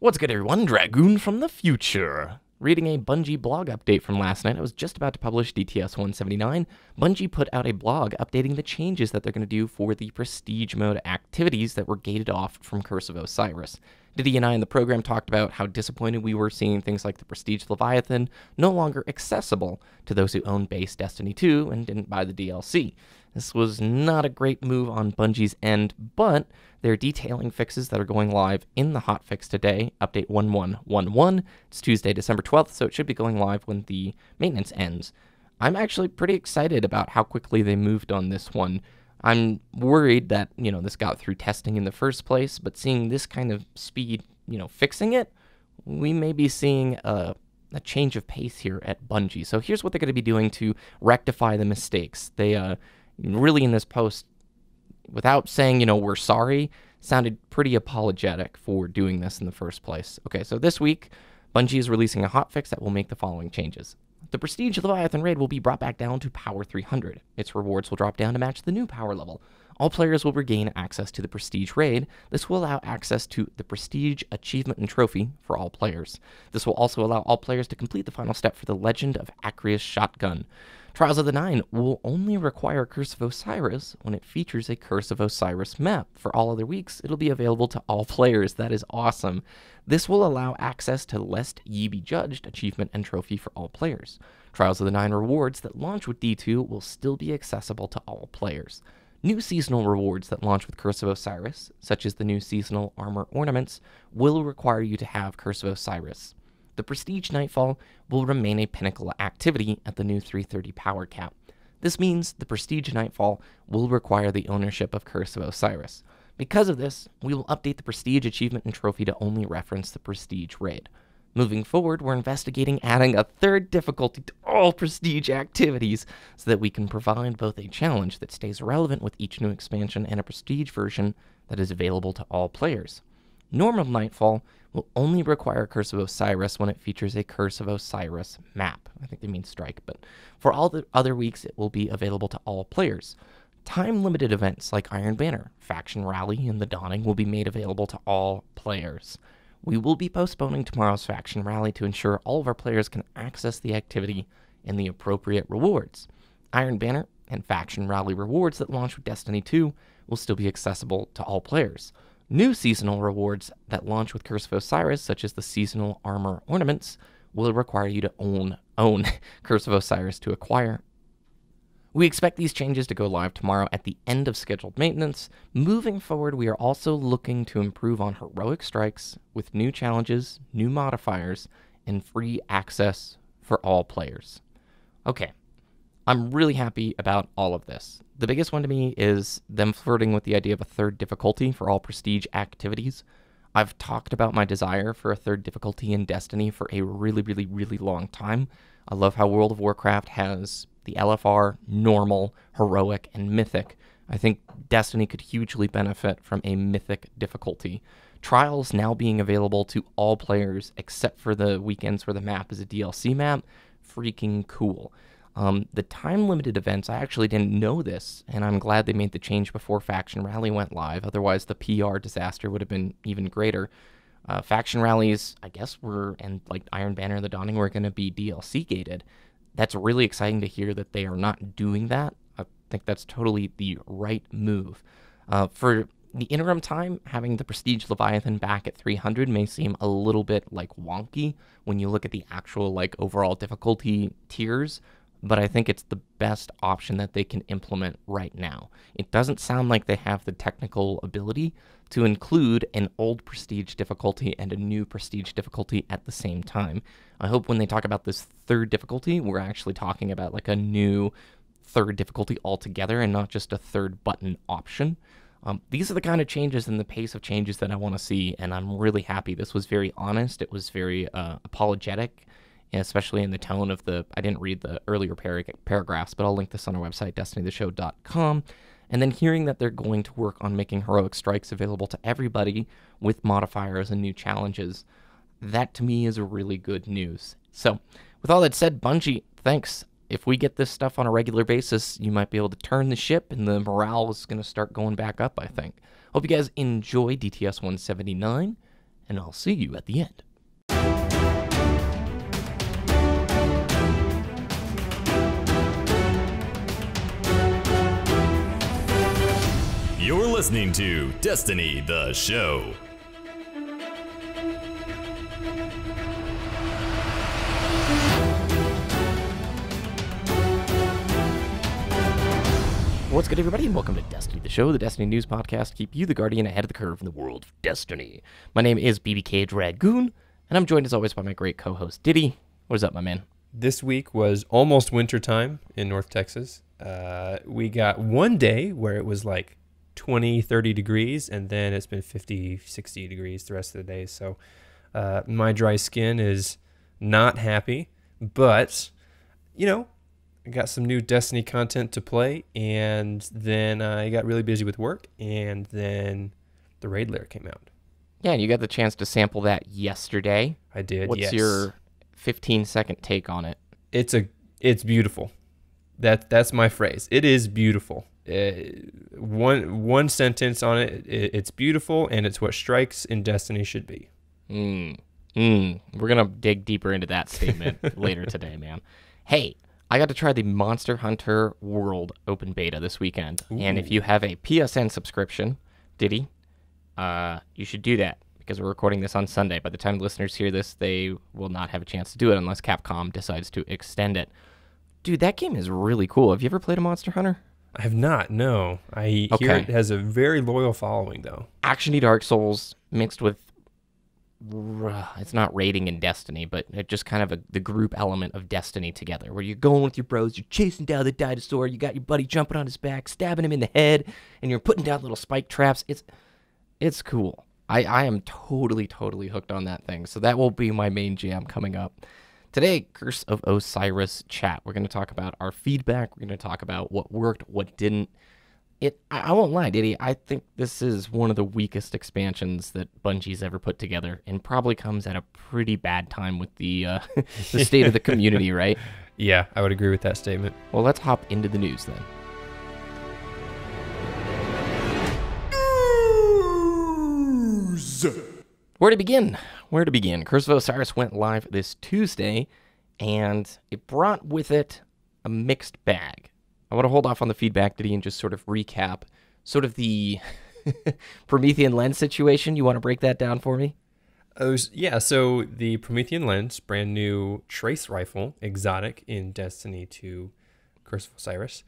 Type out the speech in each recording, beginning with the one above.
What's good, everyone? Dragoon from the future. Reading a Bungie blog update from last night. I was just about to publish DTS 179. Bungie put out a blog updating the changes that they're going to do for the Prestige mode activities that were gated off from Curse of Osiris. Ditty and I in the program talked about how disappointed we were seeing things like the Prestige Leviathan no longer accessible to those who own base Destiny 2 and didn't buy the DLC. This was not a great move on Bungie's end, but they're detailing fixes that are going live in the hotfix today, update 1111. It's Tuesday, December 12th, so it should be going live when the maintenance ends. I'm actually pretty excited about how quickly they moved on this one. I'm worried that, this got through testing in the first place, but seeing this kind of speed, fixing it, we may be seeing a change of pace here at Bungie. So here's what they're going to be doing to rectify the mistakes. They really in this post, without saying, we're sorry, sounded pretty apologetic for doing this in the first place. Okay, so this week, Bungie is releasing a hotfix that will make the following changes. The Prestige Leviathan raid will be brought back down to Power 300. Its rewards will drop down to match the new power level. All players will regain access to the Prestige raid. This will allow access to the Prestige achievement and trophy for all players. This will also allow all players to complete the final step for the Legend of Acreus shotgun. Trials of the Nine will only require Curse of Osiris when it features a Curse of Osiris map. For all other weeks, it'll be available to all players. That is awesome. This will allow access to Lest Ye Be Judged achievement and trophy for all players. Trials of the Nine rewards that launch with D2 will still be accessible to all players. New seasonal rewards that launch with Curse of Osiris, such as the new seasonal armor ornaments, will require you to have Curse of Osiris. The Prestige Nightfall will remain a pinnacle activity at the new 330 power cap. This means the Prestige Nightfall will require the ownership of Curse of Osiris. Because of this, we will update the Prestige achievement and trophy to only reference the Prestige raid. Moving forward, we're investigating adding a third difficulty to all Prestige activities so that we can provide both a challenge that stays relevant with each new expansion and a Prestige version that is available to all players. Normal Nightfall will only require Curse of Osiris when it features a Curse of Osiris map. I think they mean strike, but for all the other weeks, it will be available to all players. Time-limited events like Iron Banner, Faction Rally, and the Dawning will be made available to all players. We will be postponing tomorrow's Faction Rally to ensure all of our players can access the activity and the appropriate rewards. Iron Banner and Faction Rally rewards that launch with Destiny 2 will still be accessible to all players. New seasonal rewards that launch with Curse of Osiris, such as the seasonal armor ornaments, will require you to own Curse of Osiris to acquire. We expect these changes to go live tomorrow at the end of scheduled maintenance. Moving forward, we are also looking to improve on heroic strikes with new challenges, new modifiers, and free access for all players. Okay, I'm really happy about all of this. The biggest one to me is them flirting with the idea of a third difficulty for all Prestige activities. I've talked about my desire for a third difficulty in Destiny for a really long time. I love how World of Warcraft has the LFR, normal, heroic, and mythic. I think Destiny could hugely benefit from a mythic difficulty. Trials now being available to all players except for the weekends where the map is a DLC map, freaking cool. The time-limited events, I actually didn't know this, and I'm glad they made the change before Faction Rally went live. Otherwise, the PR disaster would have been even greater. Faction Rallies, I guess, and like Iron Banner and the Dawning were going to be DLC gated. That's really exciting to hear that they are not doing that. I think that's totally the right move. For the interim time, having the Prestige Leviathan back at 300 may seem a little bit wonky when you look at the actual overall difficulty tiers, but I think it's the best option that they can implement right now. It doesn't sound like they have the technical ability to include an old Prestige difficulty and a new Prestige difficulty at the same time. I hope when they talk about this third difficulty, we're actually talking about a new third difficulty altogether and not just a third button option. These are the kind of changes and the pace of changes that I want to see, and I'm really happy. This was very honest. It was very apologetic, especially in the tone of I didn't read the earlier paragraphs, but I'll link this on our website, destinytheshow.com. And then hearing that they're going to work on making heroic strikes available to everybody with modifiers and new challenges, that to me is really good news. So with all that said, Bungie, thanks. If we get this stuff on a regular basis, you might be able to turn the ship and the morale is going to start going back up, I think. Hope you guys enjoy DTS 179, and I'll see you at the end. You're listening to Destiny, the show. What's good, everybody, and welcome to Destiny, the show, the Destiny news podcast, keep you, the guardian, ahead of the curve in the world of Destiny. My name is BBKDRAGOON, and I'm joined, as always, by my great co-host, Ditty. What is up, my man? This week was almost winter time in North Texas. We got one day where it was like 20, 30 degrees, and then it's been 50, 60 degrees the rest of the day. So my dry skin is not happy, but, you know, I got some new Destiny content to play, and then I got really busy with work, and then the raid lair came out. Yeah, and you got the chance to sample that yesterday. I did, What's your 15-second take on it? It's beautiful. That's my phrase. It is beautiful. One sentence on it. It's beautiful, and it's what strikes in Destiny should be. We're gonna dig deeper into that statement later today, man. Hey, I got to try the Monster Hunter World open beta this weekend, and if you have a PSN subscription, Ditty, you should do that because we're recording this on Sunday. By the time listeners hear this, they will not have a chance to do it unless Capcom decides to extend it. Dude, that game is really cool. Have you ever played a Monster Hunter? I have not, no. I hear it has a very loyal following, though. Action-y Dark Souls mixed with, it's not raiding in Destiny, but it just kind of the group element of Destiny together, where you're going with your bros, you're chasing down the dinosaur, you got your buddy jumping on his back, stabbing him in the head, and you're putting down little spike traps. It's cool. I am totally hooked on that thing, so that will be my main jam coming up. Today, Curse of Osiris chat. We're going to talk about our feedback. We're going to talk about what worked, what didn't. I won't lie, Ditty. I think this is one of the weakest expansions that Bungie's ever put together, and probably comes at a pretty bad time with the the state of the community, right? Yeah, I would agree with that statement. Well, let's hop into the news then. Where to begin? Curse of Osiris went live this Tuesday, and it brought with it a mixed bag. I want to hold off on the feedback, Ditty, and just sort of recap sort of the Promethean Lens situation. You want to break that down for me? So the Promethean Lens, brand new trace rifle, exotic in Destiny 2 Curse of Osiris,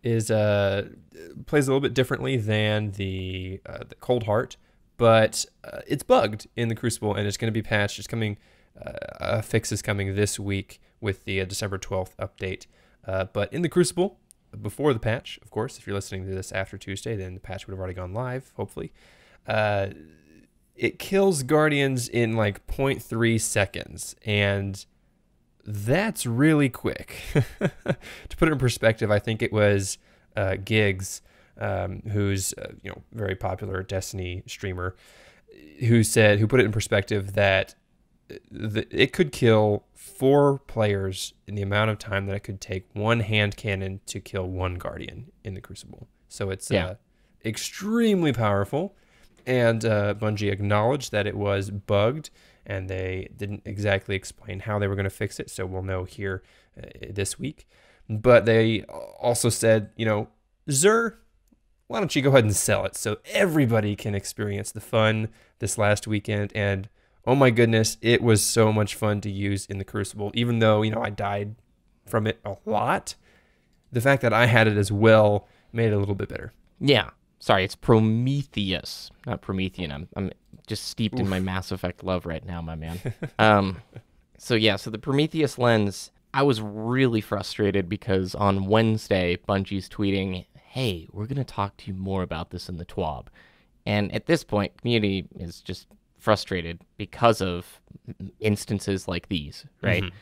is plays a little bit differently than the Cold Heart, but it's bugged in the Crucible, and it's going to be patched. It's coming, a fix is coming this week with the December 12th update. But in the Crucible, before the patch, of course, if you're listening to this after Tuesday, then the patch would have already gone live, hopefully. It kills Guardians in like 0.3 seconds, and that's really quick. To put it in perspective, I think it was Giggs, who's very popular Destiny streamer, who put it in perspective that it could kill 4 players in the amount of time that it could take one hand cannon to kill one Guardian in the Crucible. So it's extremely powerful, and Bungie acknowledged that it was bugged, and they didn't exactly explain how they were going to fix it, so we'll know here this week. But they also said, Xur, why don't you go ahead and sell it so everybody can experience the fun this last weekend? And oh my goodness, it was so much fun to use in the Crucible. Even though, I died from it a lot, the fact that I had it as well made it a little bit better. Yeah. Sorry, it's Prometheus, not Promethean. I'm just steeped in my Mass Effect love right now, my man. So the Prometheus Lens, I was really frustrated because on Wednesday, Bungie's tweeting, hey, we're going to talk to you more about this in the TWAB. And at this point, community is just frustrated because of instances like these, right? Mm-hmm.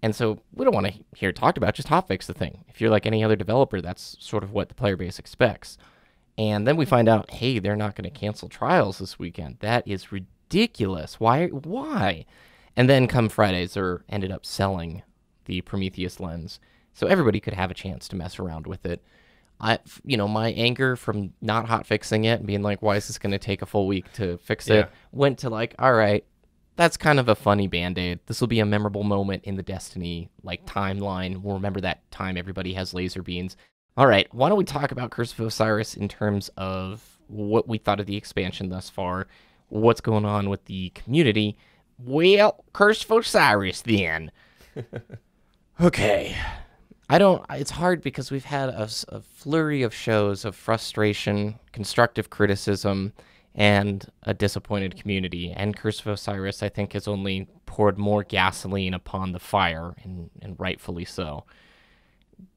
And so we don't want to hear it talked about, just hotfix the thing. If you're like any other developer, that's sort of what the player base expects. And then we find out, hey, they're not going to cancel trials this weekend. That is ridiculous. Why? And then come Fridays, they ended up selling the Prometheus Lens, so everybody could have a chance to mess around with it. My anger from not hot fixing it and being like, why is this going to take a full week to fix Yeah. it, went to like, all right, that's kind of a funny Band-Aid. This will be a memorable moment in the Destiny timeline. We'll remember that time everybody has laser beams. All right, why don't we talk about Curse of Osiris in terms of what we thought of the expansion thus far, what's going on with the community. Well, Curse of Osiris then. Okay. It's hard because we've had a flurry of shows of frustration, constructive criticism, and a disappointed community. And Curse of Osiris, I think, has only poured more gasoline upon the fire, and rightfully so.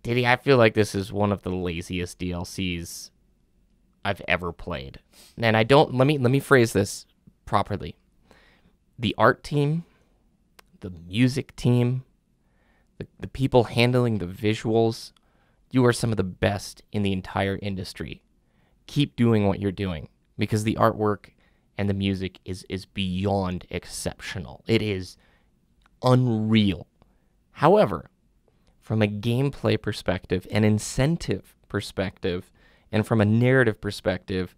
Ditty, I feel like this is one of the laziest DLCs I've ever played. And let me phrase this properly. The art team, the music team, the people handling the visuals, you are some of the best in the entire industry. Keep doing what you're doing, because the artwork and the music is beyond exceptional. It is unreal. However, from a gameplay perspective, an incentive perspective, and from a narrative perspective,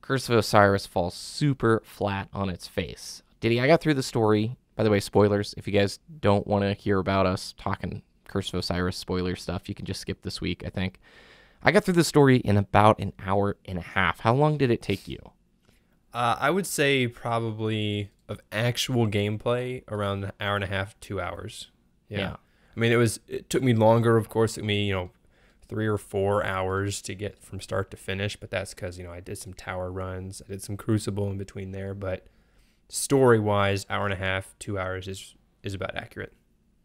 Curse of Osiris falls super flat on its face. Ditty, I got through the story. By the way, spoilers. If you guys don't want to hear about us talking Curse of Osiris spoiler stuff, you can just skip this week, I think. I got through the story in about an hour and a half. How long did it take you? I would say probably of actual gameplay around an hour and a half, 2 hours. Yeah. I mean, it took me longer, of course. It took me, 3 or 4 hours to get from start to finish, but that's because, I did some tower runs. I did some Crucible in between there, but story-wise, hour and a half, 2 hours is about accurate.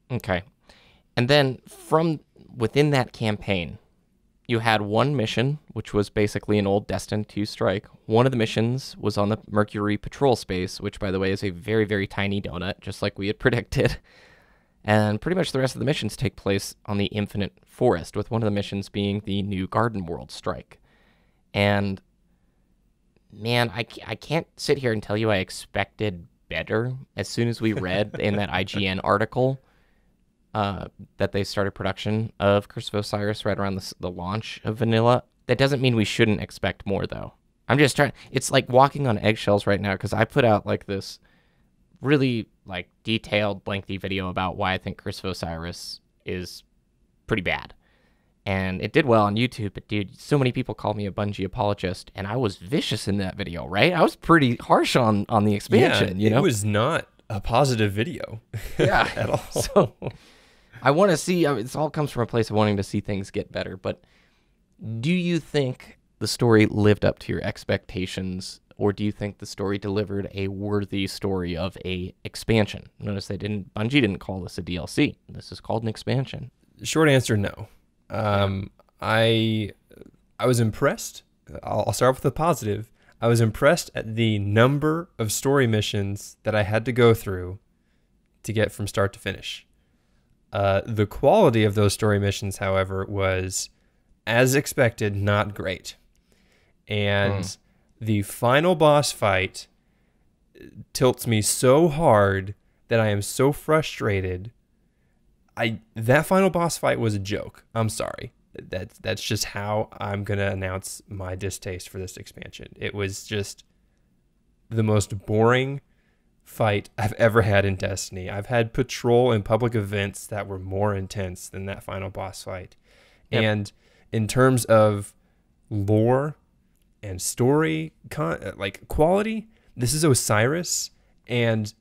Okay. And then from within that campaign, you had one mission, which was basically an old Destiny 2 strike. One of the missions was on the Mercury patrol space, which, by the way, is a very, very tiny donut, just like we had predicted. And pretty much the rest of the missions take place on the Infinite Forest, with one of the missions being the new Garden World strike. And, man, I can't sit here and tell you I expected better. As soon as we read in that IGN article that they started production of Curse of Osiris right around the launch of Vanilla, that doesn't mean we shouldn't expect more, though. I'm just trying... It's like walking on eggshells right now, because I put out, this really detailed, lengthy video about why I think Curse of Osiris is pretty bad. And it did well on YouTube, but dude, so many people called me a Bungie apologist, and I was vicious in that video, right? I was pretty harsh on the expansion, It was not a positive video. Yeah. At all. So I want to see, it all comes from a place of wanting to see things get better, but do you think the story lived up to your expectations, or do you think the story delivered a worthy story of a expansion? Notice Bungie didn't call this a DLC. This is called an expansion. Short answer, no. I was impressed. I'll start with the positive. I was impressed at the number of story missions that I had to go through to get from start to finish. The quality of those story missions, however, was, as expected, not great. And the final boss fight tilts me so hard that I am so frustrated. That final boss fight was a joke. I'm sorry. That's just how I'm going to announce my distaste for this expansion. It was just the most boring fight I've ever had in Destiny. I've had patrol and public events that were more intense than that final boss fight. Yep. And in terms of lore and story, quality, this is Osiris, and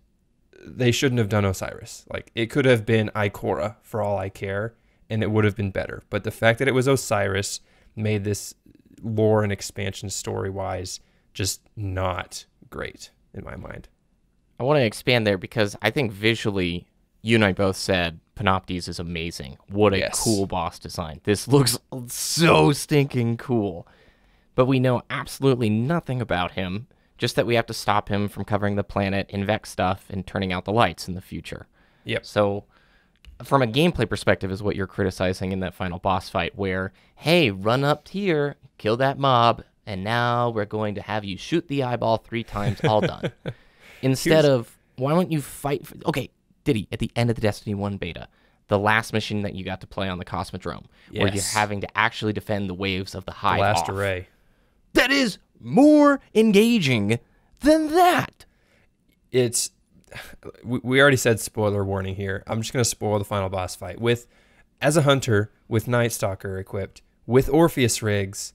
they shouldn't have done Osiris. It could have been Ikora for all I care, and it would have been better. But the fact that it was Osiris made this lore and expansion story-wise just not great in my mind. I want to expand there because I think visually, you and I both said Panoptes is amazing. What a cool boss design. This looks so stinking cool. But we know absolutely nothing about him, just that we have to stop him from covering the planet in Vex stuff and turning out the lights in the future. Yep. So from a gameplay perspective is what you're criticizing in that final boss fight where, hey, run up here, kill that mob, and now we're going to have you shoot the eyeball 3 times, all done. Instead of, why don't you fight for... Okay, Ditty, at the end of the Destiny 1 beta, the last mission that you got to play on the Cosmodrome, where you're Yes. having to actually defend the waves of the Hive Last off. array. That is more engaging than that. It's we already said spoiler warning here. I'm just going to spoil the final boss fight. As a hunter with Night Stalker equipped, with Orpheus rigs,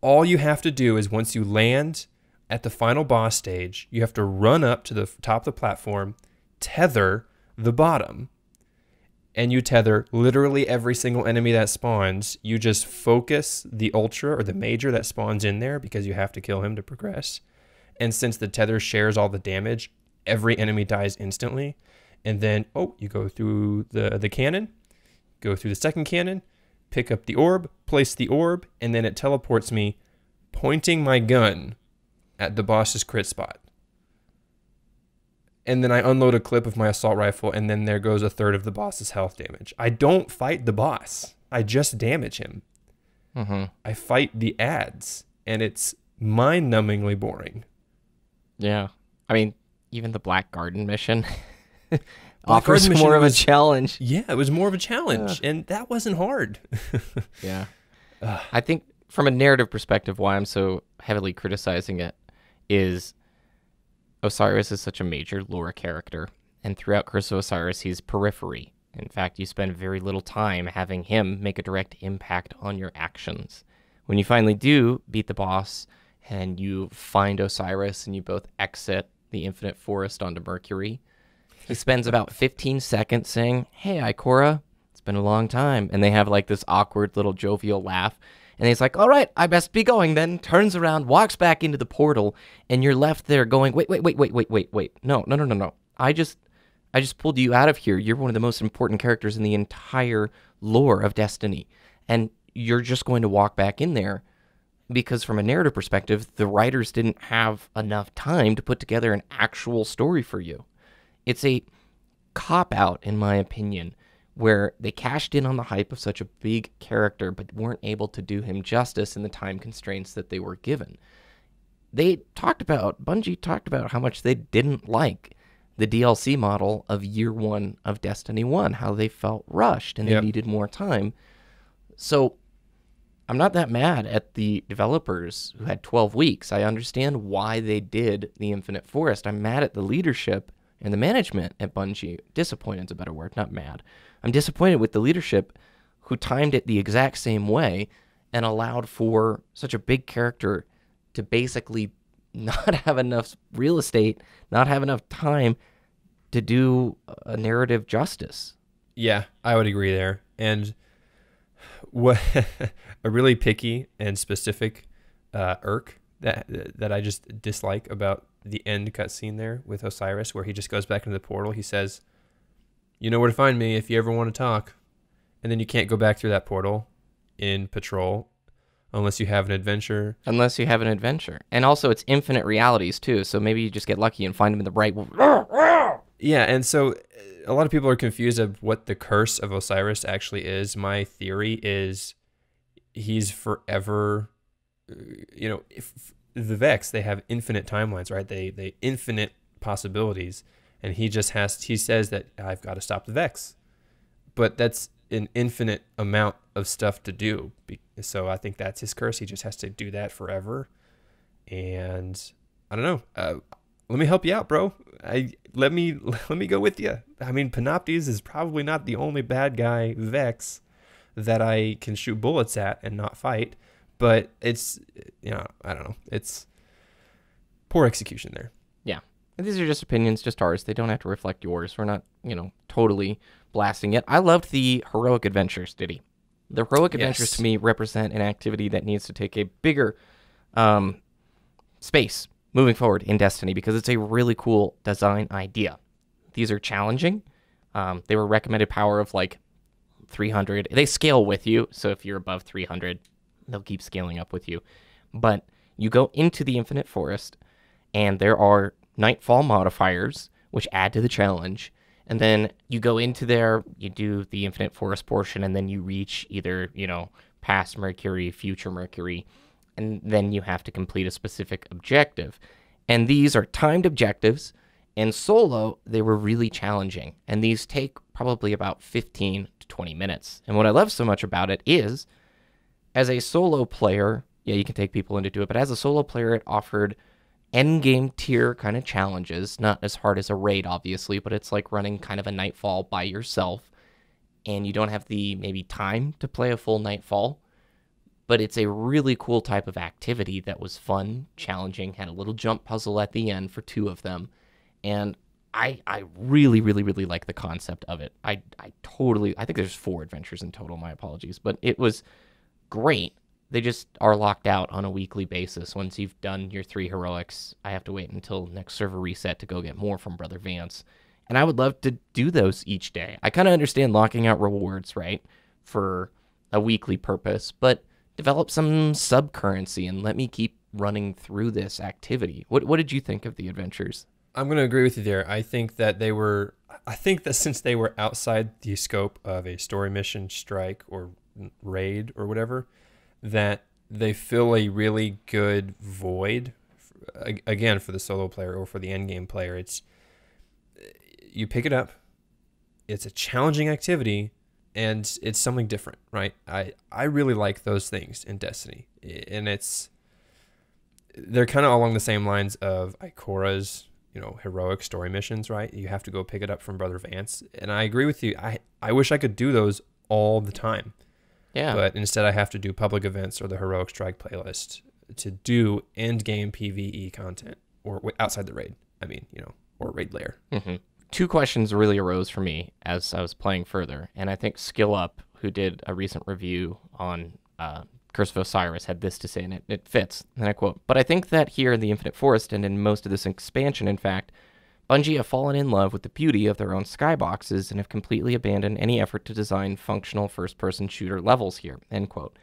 all you have to do is once you land at the final boss stage, you have to run up to the top of the platform, tether the bottom, and you tether literally every single enemy that spawns. You just focus the Ultra or the Major that spawns in there because you have to kill him to progress. And since the tether shares all the damage, every enemy dies instantly. And then, you go through the cannon, go through the second cannon, pick up the orb, place the orb, and then it teleports me, pointing my gun at the boss's crit spot. And then I unload a clip of my assault rifle, and then there goes a third of the boss's health damage. I don't fight the boss. I just damage him. Mm-hmm. I fight the ads, and it's mind-numbingly boring. Yeah. I mean, even the Black Garden mission Garden offers mission more of a was- challenge. Yeah, it was more of a challenge, and that wasn't hard. Yeah. I think from a narrative perspective, why I'm so heavily criticizing it is Osiris is such a major lore character, and throughout Curse of Osiris, he's periphery. In fact, you spend very little time having him make a direct impact on your actions. When you finally do beat the boss, and you find Osiris, and you both exit the Infinite Forest onto Mercury, he spends about 15 seconds saying, "Hey, Ikora, it's been a long time." And they have like this awkward little jovial laugh. And he's like, "All right, I best be going then." Turns around, walks back into the portal, and you're left there going, wait. No. I just pulled you out of here. You're one of the most important characters in the entire lore of Destiny. And you're just going to walk back in there because from a narrative perspective, the writers didn't have enough time to put together an actual story for you. It's a cop-out, in my opinion, where they cashed in on the hype of such a big character but weren't able to do him justice in the time constraints that they were given. Bungie talked about how much they didn't like the DLC model of year one of Destiny 1, how they felt rushed and they needed more time. So I'm not that mad at the developers who had 12 weeks. I understand why they did the Infinite Forest. I'm mad at the leadership and the management at Bungie. Disappointed is a better word, not mad. I'm disappointed with the leadership who timed it the exact same way and allowed for such a big character to basically not have enough real estate, not have enough time to do a narrative justice. Yeah, I would agree there. And what a really picky and specific irk that I just dislike about the end cutscene there with Osiris, where he just goes back into the portal. He says, "You know where to find me if you ever want to talk." And then you can't go back through that portal in Patrol unless you have an adventure. And also, it's infinite realities, too, so maybe you just get lucky and find them in the right... Yeah, and so a lot of people are confused of what the Curse of Osiris actually is. My theory is he's forever... if the Vex, they have infinite timelines, right? They infinite possibilities. And he says that I've got to stop the Vex. But that's an infinite amount of stuff to do. So I think that's his curse. He just has to do that forever. And I don't know. Let me help you out, bro. Let me go with you. I mean, Panoptes is probably not the only bad guy Vex that I can shoot bullets at and not fight. But it's, I don't know. It's poor execution there. Yeah. And these are just opinions, just ours. They don't have to reflect yours. We're not, totally blasting it. I loved the heroic adventures, Ditty. The heroic adventures to me represent an activity that needs to take a bigger space moving forward in Destiny because it's a really cool design idea. These are challenging. They were recommended power of like 300. They scale with you, so if you're above 300, they'll keep scaling up with you. But you go into the Infinite Forest, and there are Nightfall modifiers, which add to the challenge. And then you go into there, you do the Infinite Forest portion, and then you reach either, past Mercury, future Mercury, and then you have to complete a specific objective. And these are timed objectives, And solo, they were really challenging. And these take probably about 15 to 20 minutes. And what I love so much about it is, as a solo player, yeah, you can take people in to do it, but as a solo player, it offered endgame tier kind of challenges. Not as hard as a raid, obviously, but it's like running kind of a Nightfall by yourself. And you don't have the maybe time to play a full Nightfall. But it's a really cool type of activity that was fun, challenging, had a little jump puzzle at the end for 2 of them. And I really, really, really like the concept of it. I think there's 4 adventures in total, my apologies. But it was great. They just are locked out on a weekly basis. Once you've done your 3 heroics, I have to wait until next server reset to go get more from Brother Vance. And I would love to do those each day. I kind of understand locking out rewards, right, for a weekly purpose, but develop some sub-currency and let me keep running through this activity. What did you think of the adventures? I'm going to agree with you there. I think that since they were outside the scope of a story mission, strike, or raid, or whatever, that they fill a really good void, again, for the solo player or for the endgame player. You pick it up, it's a challenging activity, and it's something different, right? I really like those things in Destiny, and they're kind of along the same lines of Ikora's, heroic story missions, right? You have to go pick it up from Brother Vance, and I agree with you. I wish I could do those all the time, but instead I have to do public events or the heroic strike playlist to do end game PvE content or outside the raid. Or raid layer. Mm-hmm. 2 questions really arose for me as I was playing further, and I think Skill Up, who did a recent review on Curse of Osiris, had this to say, and it fits, and I quote, "But I think that here in the Infinite Forest and in most of this expansion, in fact, Bungie have fallen in love with the beauty of their own skyboxes and have completely abandoned any effort to design functional first-person shooter levels here," end quote.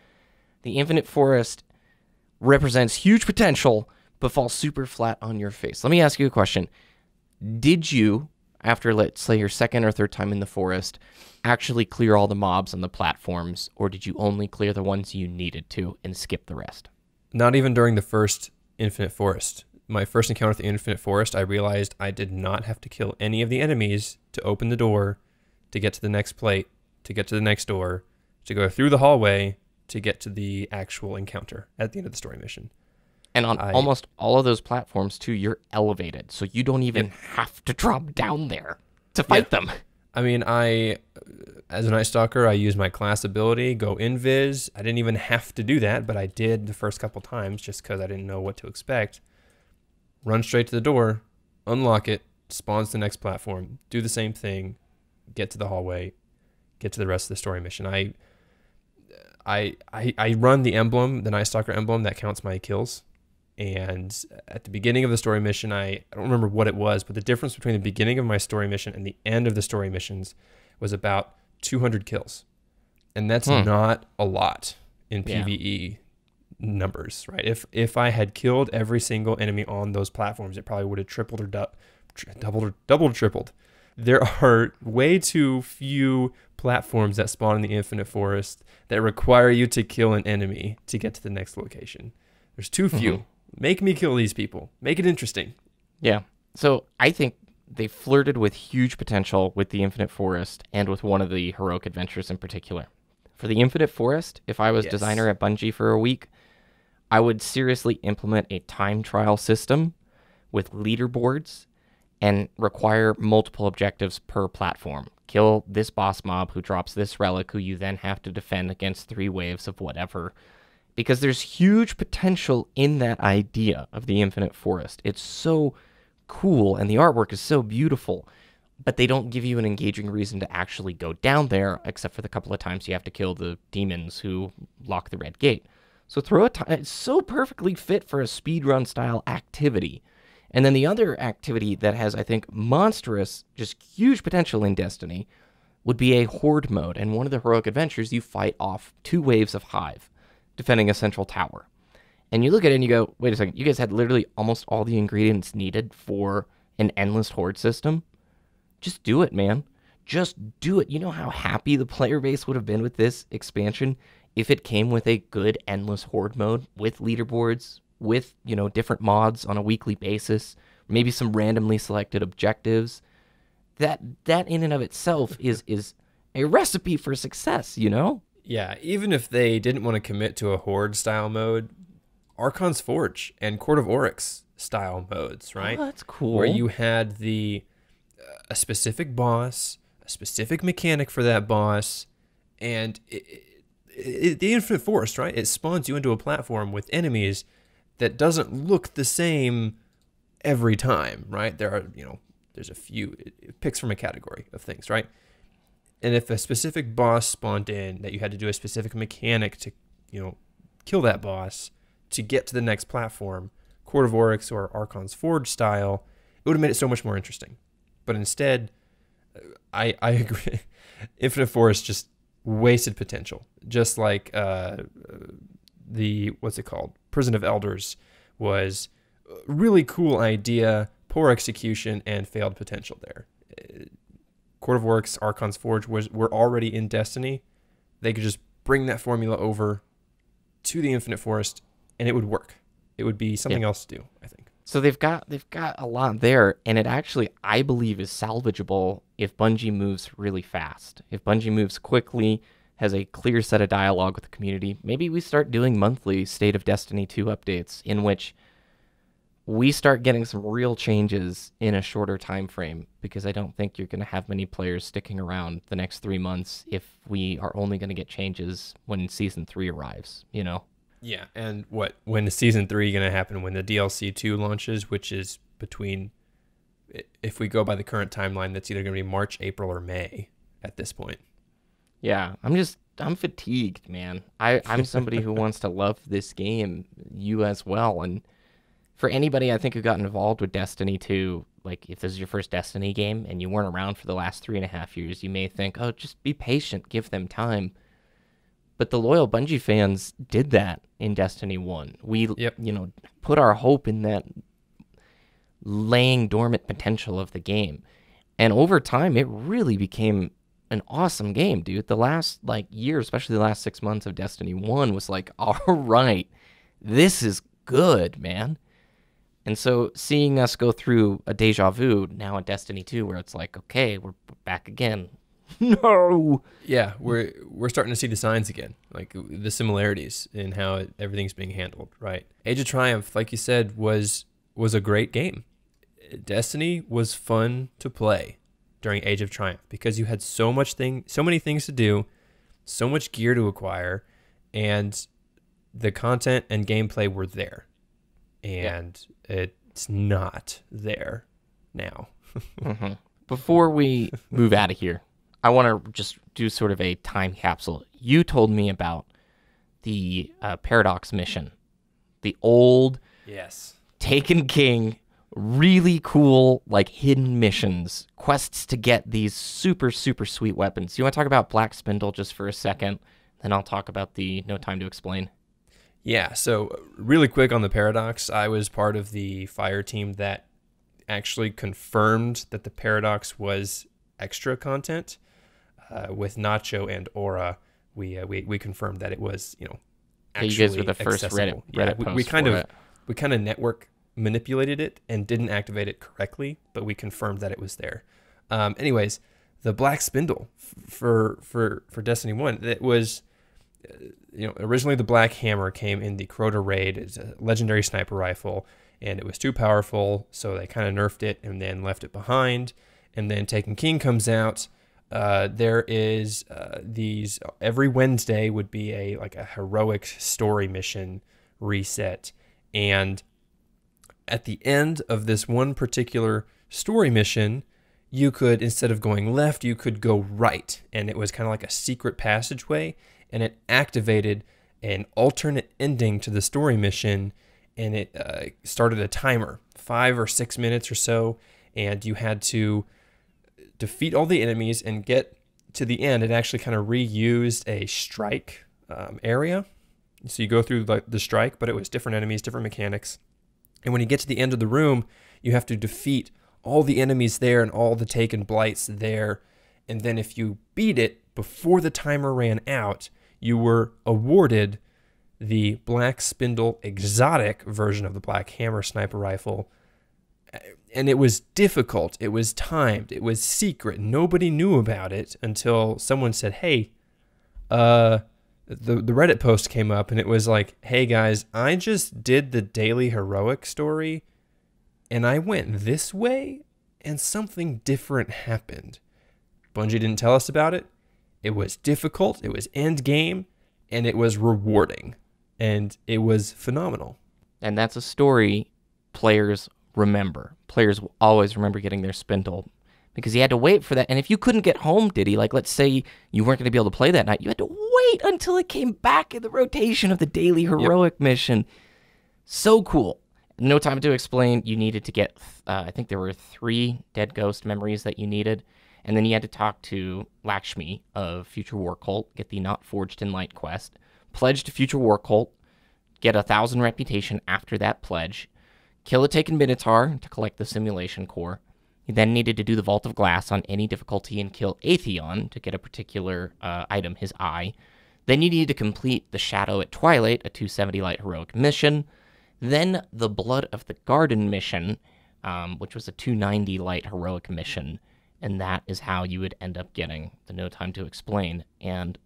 The Infinite Forest represents huge potential, but falls super flat on your face. Let me ask you a question. Did you, after, let's say, your 2nd or 3rd time in the forest, actually clear all the mobs on the platforms, or did you only clear the ones you needed to and skip the rest? Not even during the first Infinite Forest. My first encounter with the Infinite Forest, I realized I did not have to kill any of the enemies to open the door, to get to the next plate, to get to the next door, to go through the hallway, to get to the actual encounter at the end of the story mission. And on almost all of those platforms, too, you're elevated, so you don't even have to drop down there to fight them. As a Night Stalker, I use my class ability, go invis. I didn't even have to do that, but I did the first couple times just because I didn't know what to expect. Run straight to the door, unlock it, spawns the next platform, do the same thing, get to the hallway, get to the rest of the story mission. I run the emblem, the Night Stalker emblem that counts my kills. And at the beginning of the story mission, I don't remember what it was, but the difference between the beginning of my story mission and the end of the story missions was about 200 kills. And that's not a lot in PvE numbers, right? If I had killed every single enemy on those platforms, it probably would have tripled or doubled or tripled. There are way too few platforms that spawn in the Infinite Forest that require you to kill an enemy to get to the next location. There's too few. Make me kill these people. Make it interesting. Yeah. So I think they flirted with huge potential with the Infinite Forest and with one of the heroic adventures in particular. For the Infinite Forest, if I was designer at Bungie for a week, I would seriously implement a time trial system with leaderboards and require multiple objectives per platform. Kill this boss mob who drops this relic, who you then have to defend against 3 waves of whatever. Because there's huge potential in that idea of the Infinite Forest. It's so cool, and the artwork is so beautiful, but they don't give you an engaging reason to actually go down there, except for the couple of times you have to kill the demons who lock the red gate. So it's so perfectly fit for a speedrun style activity. And then the other activity that has, I think, monstrous, just huge potential in Destiny would be a horde mode. And one of the heroic adventures, you fight off 2 waves of Hive, defending a central tower. And you look at it and you go, wait a second, you guys had literally almost all the ingredients needed for an endless horde system? Just do it, man. Just do it. You know how happy the player base would have been with this expansion if it came with a good endless horde mode with leaderboards, with, different mods on a weekly basis, maybe some randomly selected objectives. That in and of itself is a recipe for success, you know? Yeah, even if they didn't want to commit to a Horde style mode, Archon's Forge and Court of Oryx style modes, right? Oh, that's cool. Where you had a specific boss, a specific mechanic for that boss, and the Infinite Forest, right? It spawns you into a platform with enemies that doesn't look the same every time, right? There's a few, it picks from a category of things, right? And if a specific boss spawned in that you had to do a specific mechanic to, kill that boss to get to the next platform, Court of Oryx or Archon's Forge style, it would have made it so much more interesting. But instead, I agree. Infinite Forest just wasted potential. Just like what's it called? Prison of Elders was a really cool idea, poor execution, and failed potential there. Court of Oryx, Archon's Forge were already in Destiny. They could just bring that formula over to the Infinite Forest, and it would work. It would be something else to do, I think. So they've got a lot there, and it actually, I believe, is salvageable if Bungie moves really fast. If Bungie moves quickly, has a clear set of dialogue with the community, maybe we start doing monthly State of Destiny 2 updates in which we start getting some real changes in a shorter time frame, because I don't think you're going to have many players sticking around the next 3 months if we are only going to get changes when Season 3 arrives, you know? Yeah, and when Season 3 going to happen when the DLC 2 launches, which is between, if we go by the current timeline, that's either going to be March, April, or May at this point. Yeah, I'm fatigued, man. I'm somebody who wants to love this game, you as well, and for anybody, I think, who got involved with Destiny 2, like, if this is your first Destiny game and you weren't around for the last 3.5 years, you may think, oh, just be patient, give them time. But the loyal Bungie fans did that in Destiny 1. We, put our hope in that laying dormant potential of the game. And over time, it really became an awesome game, dude. The last, year, especially the last 6 months of Destiny 1 was like, all right, this is good, man. And so seeing us go through a deja vu now at Destiny 2, where it's like, okay, we're back again. No. Yeah, we're starting to see the signs again, like the similarities in how everything's being handled, right? Age of Triumph, like you said, was a great game. Destiny was fun to play during Age of Triumph because you had so many things to do, so much gear to acquire, and the content and gameplay were there. And it's not there now. Mm-hmm. Before we move out of here, I want to just do sort of a time capsule. You told me about the Paradox mission, the old Taken King, really cool, hidden missions, quests to get these super, super sweet weapons. You want to talk about Black Spindle just for a second? Then I'll talk about the No Time to Explain. Yeah, so really quick on the Paradox, I was part of the fire team that actually confirmed that the Paradox was extra content. With Nacho and Aura, we confirmed that it was, actually you guys were the first accessible. Reddit post we kind of network manipulated it and didn't activate it correctly, but we confirmed that it was there. Anyways, the Black Spindle for Destiny 1, it was... originally the Black Hammer came in the Crota raid. It's a legendary sniper rifle, and it was too powerful, so they kind of nerfed it and then left it behind. And then Taken King comes out. There is these every Wednesday would be a heroic story mission reset, and at the end of this one particular story mission, you could, instead of going left, you could go right, and it was kind of like a secret passageway. And it activated an alternate ending to the story mission, and it started a timer, 5 or 6 minutes or so, and you had to defeat all the enemies and get to the end. It actually kind of reused a strike area. So you go through the strike, but it was different enemies, different mechanics. And when you get to the end of the room, you have to defeat all the enemies there and all the taken blights there. And then if you beat it before the timer ran out, you were awarded the Black Spindle exotic version of the Black Hammer sniper rifle And it was difficult. It was timed. It was secret. Nobody knew about it until someone said, hey, the Reddit post came up and it was like, hey guys, I just did the daily heroic story and I went this way and something different happened. Bungie didn't tell us about it. It was difficult. It was end game and it was rewarding and it was phenomenal. And that's a story players remember. Players will always remember getting their spindle because you had to wait for that. And if you couldn't get home, Ditty, like let's say you weren't going to be able to play that night, you had to wait until it came back in the rotation of the daily heroic mission. So cool. No time to explain. You needed to get, I think there were 3 dead ghost memories that you needed. And then you had to talk to Lakshmi of Future War Cult, get the Not Forged in Light quest, pledge to Future War Cult, get 1,000 reputation after that pledge, kill a taken Minotaur to collect the simulation core. You then needed to do the Vault of Glass on any difficulty and kill Atheon to get a particular item, his eye. Then you needed to complete the Shadow at Twilight, a 270 light heroic mission. Then the Blood of the Garden mission, which was a 290 light heroic mission. And that is how you would end up getting the No Time to Explain. And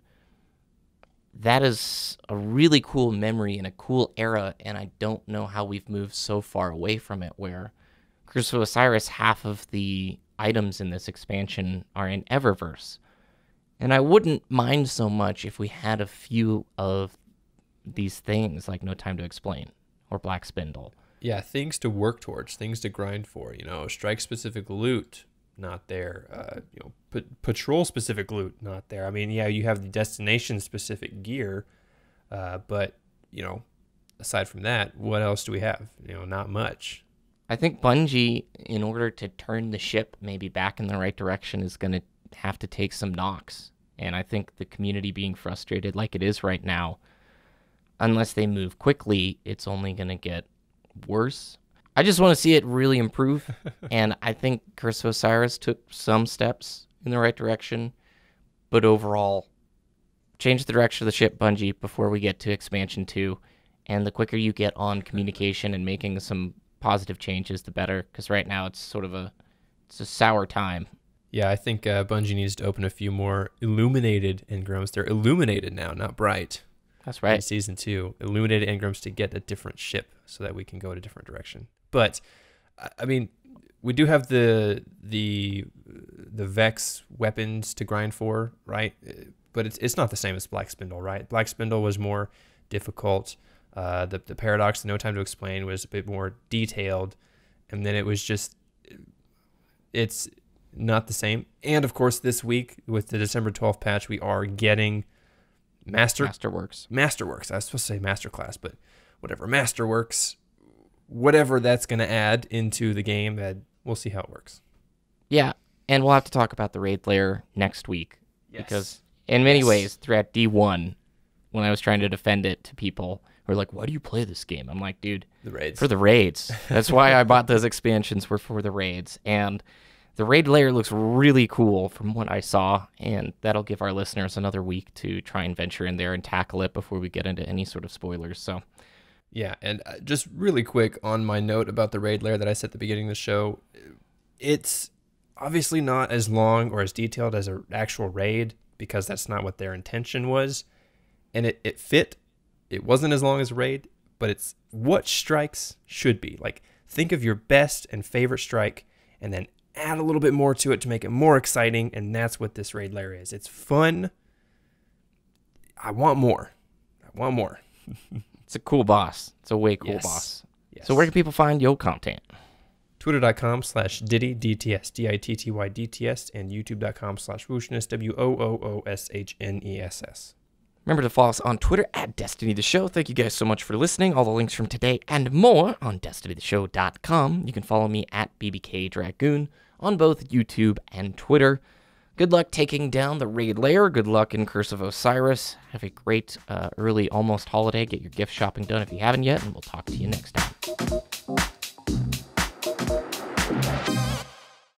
that is a really cool memory and a cool era, and I don't know how we've moved so far away from it, where Curse of Osiris, half of the items in this expansion are in Eververse. And I wouldn't mind so much if we had a few of these things, like No Time to Explain, or Black Spindle. Yeah, things to work towards, things to grind for, strike-specific loot, not there. Patrol-specific loot, not there. I mean, yeah, you have the destination-specific gear, but, aside from that, what else do we have? Not much. I think Bungie, in order to turn the ship maybe back in the right direction, is going to have to take some knocks. And I think the community being frustrated like it is right now, unless they move quickly, it's only going to get worse. I just want to see it really improve, and I think Curse of Osiris took some steps in the right direction, but overall, change the direction of the ship, Bungie, before we get to Expansion 2, and the quicker you get on communication and making some positive changes, the better, because right now it's sort of a sour time. Yeah, I think Bungie needs to open a few more illuminated engrams. They're illuminated now, not bright. That's right. In Season 2, illuminated engrams to get a different ship so that we can go in a different direction. But, I mean, we do have the Vex weapons to grind for, right? But it's not the same as Black Spindle, right? Black Spindle was more difficult. The Paradox, the No Time to Explain, was a bit more detailed. And then it was just, it's not the same. And, of course, this week, with the December 12th patch, we are getting Masterworks. I was supposed to say Masterclass, but whatever. Masterworks. Whatever that's going to add into the game, we'll see how it works. Yeah, and we'll have to talk about the raid layer next week. Yes. Because in many ways, throughout D1, when I was trying to defend it to people who were like, why do you play this game? I'm like, dude, the raids. For the raids. That's why I bought those expansions, were for the raids. And the raid layer looks really cool from what I saw, and that'll give our listeners another week to try and venture in there and tackle it before we get into any sort of spoilers. So, yeah, and just really quick on my note about the raid layer that I said at the beginning of the show, it's obviously not as long or as detailed as an actual raid, because that's not what their intention was, and it fit. It wasn't as long as a raid, but it's what strikes should be. Like, think of your best and favorite strike, and then add a little bit more to it to make it more exciting, and that's what this raid layer is. It's fun. I want more. It's a cool boss. It's a way cool boss. Yes. So where can people find your content? Twitter.com/Ditty, DTS, DITTY, DTS, and YouTube.com/Wooshness, WOOSHNESS. Remember to follow us on Twitter @Destiny the Show. Thank you guys so much for listening. All the links from today and more on DestinyTheShow.com. You can follow me @BBKDRAGOON on both YouTube and Twitter. Good luck taking down the raid layer. Good luck in Curse of Osiris. Have a great early almost holiday. Get your gift shopping done if you haven't yet, and we'll talk to you next time.